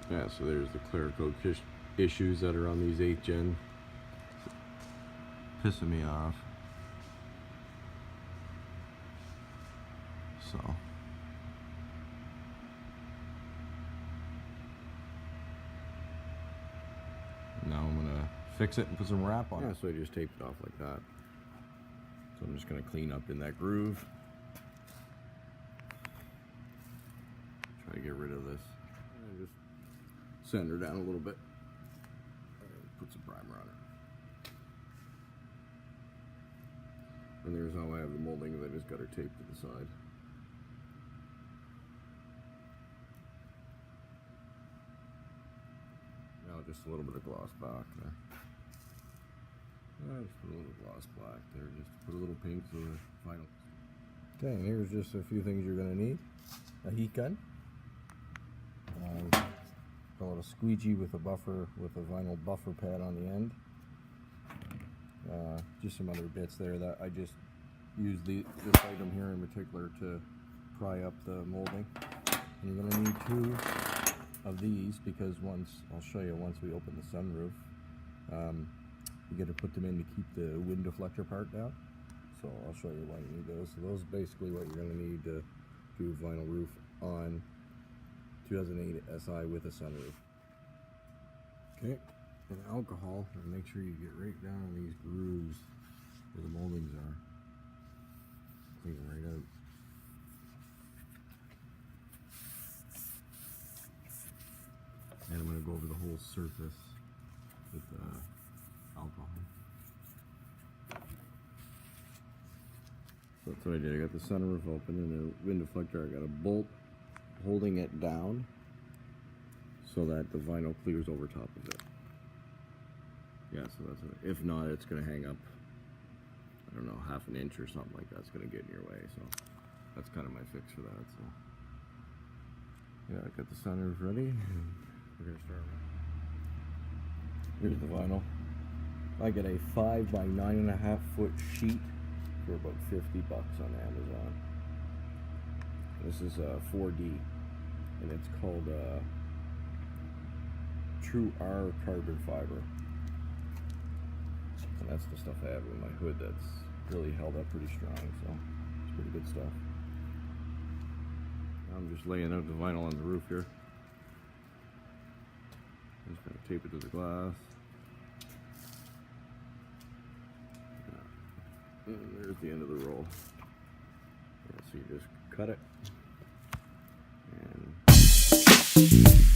Yeah, so there's the clerical issues that are on these 8th gen. Pissing me off. So now I'm gonna fix it and put some wrap on it. So I just taped it off like that. So I'm just gonna clean up in that groove. Try to get rid of this. And just sand her down a little bit. And put some primer on it. And there's how I have the molding, I just got her taped to the side. Now just a little bit of gloss black there. Yeah, just put a little gloss black there, just put a little pink so the final. Okay, and here's just a few things you're gonna need. A heat gun. Call it a squeegee with a buffer, with a vinyl buffer pad on the end. Just some other bits there that I just used this item here in particular to pry up the molding. And you're going to need 2 of these because I'll show you once we open the sunroof, you got to put them in to keep the wind deflector part down. So I'll show you why you need those. So those are basically what you're going to need to do a vinyl roof on 2008 SI with a sunroof. Okay. And alcohol, and make sure you get right down in these grooves where the moldings are. Clean it right out. And I'm going to go over the whole surface with alcohol. So that's what I did. I got the sunroof open and the wind deflector. I got a bolt holding it down so that the vinyl clears over top of it. Yeah, so that's it. If not, it's going to hang up, I don't know, ½ an inch or something like that's going to get in your way. So that's kind of my fix for that. So yeah, I got the sunroof ready. We're going to start. Here's the vinyl. I get a 5 by 9.5 foot sheet for about $50 on Amazon. This is 4D, and it's called True R carbon fiber. And that's the stuff I have in my hood that's really held up pretty strong, so it's pretty good stuff. Now I'm just laying out the vinyl on the roof here. I'm just going to tape it to the glass. And there's the end of the roll. Yeah, so you just cut it. And